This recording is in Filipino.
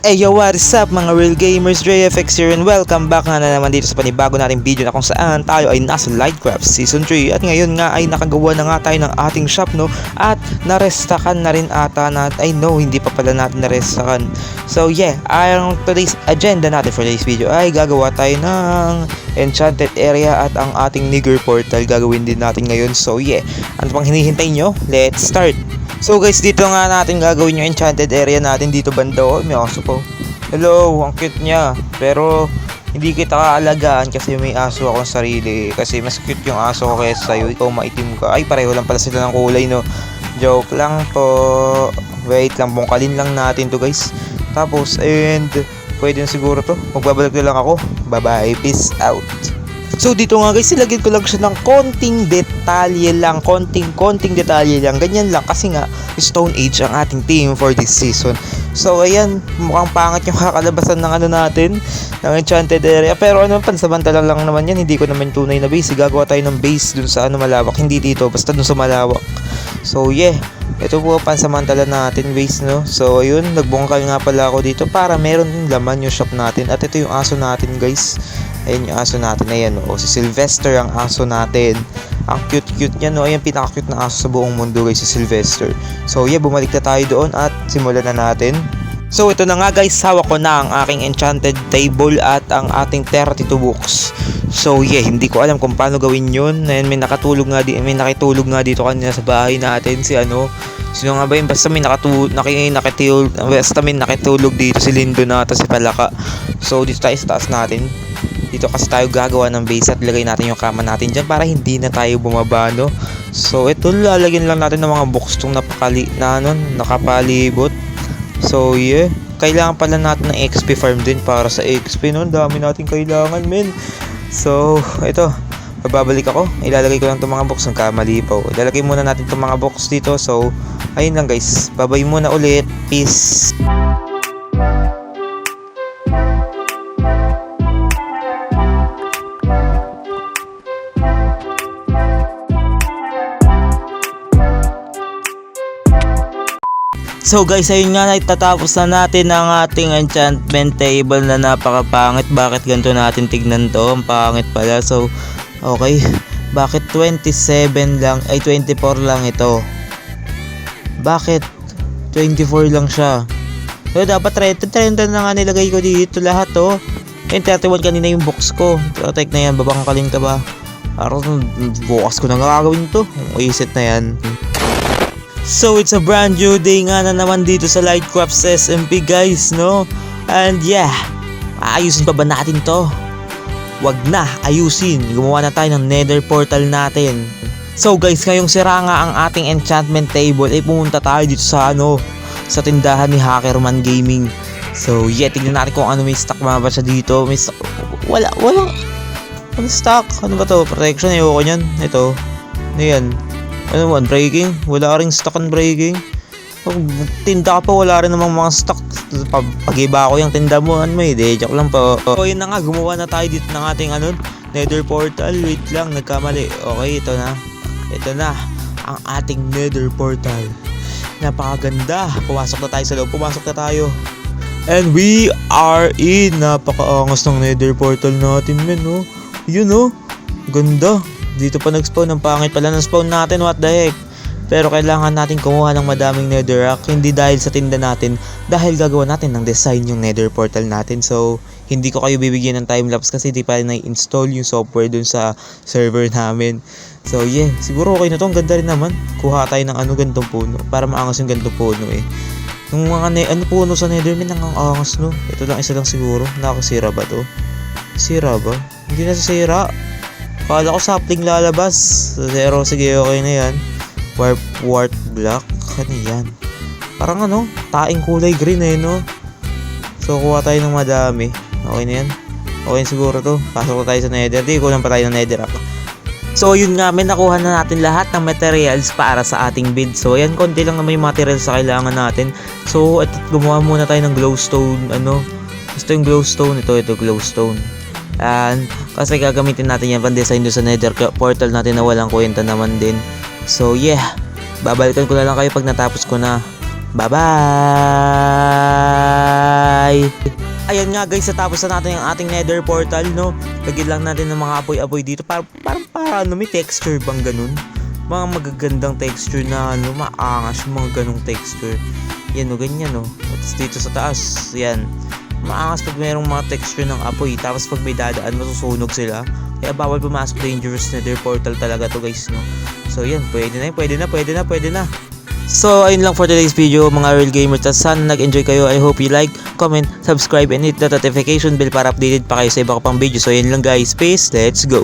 Hey yo, what is up mga real gamers, DreFX here and welcome back na naman dito sa panibago nating video na kung saan tayo ay nasa Lightcraft Season 3 at ngayon nga ay nakagawa na nga tayo ng ating shop, no, at narestakan na rin ata natin. I know, hindi pa pala natin narestakan. So yeah, ang today's agenda natin for today's video ay gagawa tayo ng enchanted area at ang ating nigger portal gagawin din natin ngayon. So yeah, ano pang hinihintay nyo? Let's start! So guys, dito nga natin gagawin yung enchanted area natin dito banda. Oh, may aso po. Hello, ang cute niya. Pero hindi kita kaalagaan kasi may aso akong sarili. Kasi mas cute yung aso ko kaysa sa'yo. Ikaw maitim ka. Ay, pareho lang pala sila ng kulay, no? Joke lang po. Wait lang, bungkalin lang natin to guys. Tapos, and pwede na siguro to. Magbabalik na lang ako. Bye bye, peace out. So dito nga guys, ilagyan ko lang siya ng konting detalye lang, konting detalye lang, ganyan lang kasi nga Stone Age ang ating theme for this season. So ayan, mukhang pangit yung kakalabasan ng ano natin, ng enchanted area, pero ano, pansamantala lang naman yan, hindi ko naman tunay na base. Gagawa tayo ng base dun sa ano malawak, hindi dito, basta dun sa malawak. So yeah, ito po pansamantala natin base, no. So ayun, nagbungkal nga pala ako dito para meron din laman yung shop natin. At ito yung aso natin guys. Ayan yung aso natin, ayan o, si Sylvester ang aso natin. Ang cute niya, no, ayan, pinaka-cute na aso sa buong mundo guys, si Sylvester. So yeah, bumalik na tayo doon at simulan na natin. So ito na nga guys, hawak ko na ang aking enchanted table at ang ating 32 books. So yeah, hindi ko alam kung paano gawin yun. Ayan, may nakitulog nga dito kanina sa bahay natin si ano, sino nga ba yun? Basta may nakitulog dito si Lindo na si Palaka. So dito tayo sa taas natin. Dito kasi tayo gagawa ng base at lagay natin yung kama natin dyan para hindi na tayo bumaba, no? So ito, lalagyan lang natin ng mga box tong nakapalibot. So yeah, kailangan pala natin ng XP farm din para sa XP, no? Dami natin kailangan, men. So ito, babalik ako, ilalagay ko lang itong mga box ng kamalipaw. Ilalagay muna natin itong mga box dito. So ayun lang guys, babay muna ulit, peace. So guys, ayun nga, naitatapos na natin ang ating enchantment table na napakapangit. Bakit ganito natin tignan to? Ang pangit pala. So okay, bakit 27 lang, ay 24 lang ito? Bakit 24 lang siya? So dapat 30 na nga nilagay ko dito lahat, oh. Yung 31 kanina yung box ko. Protect na yan, babangkalin ka ba? Parang bukas ko na nga gagawin to. Isit na yan. So it's a brand new day nga na naman dito sa Lightcraft SMP guys, no? And yeah, aayusin pa ba natin to? Wag na, ayusin. Gumawa na tayo ng nether portal natin. So guys, ngayong sira nga ang ating enchantment table, ay pumunta tayo dito sa ano, sa tindahan ni Hackerman Gaming. So yeah, tignan natin kung ano may stock ba siya dito. May stock, wala stock. Ano ba to? Protection, ayoko nyan. Ito, ano yan? Ano, unbreaking? Wala ring stock unbreaking. Pag tinda ka pa, wala rin namang mga stock. Pag-iba ko yung tinda mo, ano mo eh, joke lang po. So yun na nga, gumawa na tayo dito ng ating ano, nether portal. Wait lang, nagkamali. Okay, ito na ang ating nether portal. Napakaganda. Pumasok na tayo sa loob, pumasok na tayo. And we are in. Napakaangas ng nether portal natin, men, no? Yun, no? Ganda. Dito pa nag-spawn, ang pangit pala ng spawn natin, what the heck. Pero kailangan natin kumuha ng madaming netherrack, hindi dahil sa tinda natin, dahil gagawa natin ng design yung nether portal natin. So hindi ko kayo bibigyan ng timelapse kasi di pa na-install yung software dun sa server namin. So yeah, siguro okay na to, ang ganda rin naman. Kuha tayo ng ano, gantong puno, para maangas yung gantong puno eh. Yung mga puno sa netherman, ang angas, no. Ito lang, isa lang siguro. Nakakasira ba to? Sira ba? Hindi na sisira. Kala ko sapling lalabas. Zero, sige, okay na yan. Wart black. Ano yan? Parang ano, taing kulay green eh, no? So kuha tayo ng madami. Okay na yan. Okay siguro to. Pasok na tayo sa nether. Di, kulang pa tayo ng nether ako. So yun nga, may nakuha na natin lahat ng materials para sa ating build. So ayan, konti lang naman yung materials sa kailangan natin. So at gumawa muna tayo ng glowstone. Ano? Gusto yung glowstone. Ito glowstone. And kasi gagamitin natin yan pang-design doon sa nether portal natin na walang kwenta naman din. So yeah, babalikan ko na lang kayo pag natapos ko na. Bye-bye! Ayan nga guys, natapos na natin yung ating nether portal, no? Lagyan lang natin ng mga apoy-apoy dito. Parang ano, may texture bang ganun? Mga magagandang texture na ano, maangas yung mga ganung texture. Yan o, ganyan o. Tapos dito sa taas, yan. Maangas pag mayroong mga texture ng apoy. Tapos pag may dadaan, masusunog sila. Kaya bawal pumasok, dangerous nether portal talaga to guys, no? So yan, pwede na. So ayun lang for today's video mga real gamers. Sana nag-enjoy kayo. I hope you like, comment, subscribe, and hit the notification bell para updated pa kayo sa iba ko pang video. So ayun lang guys, peace, let's go!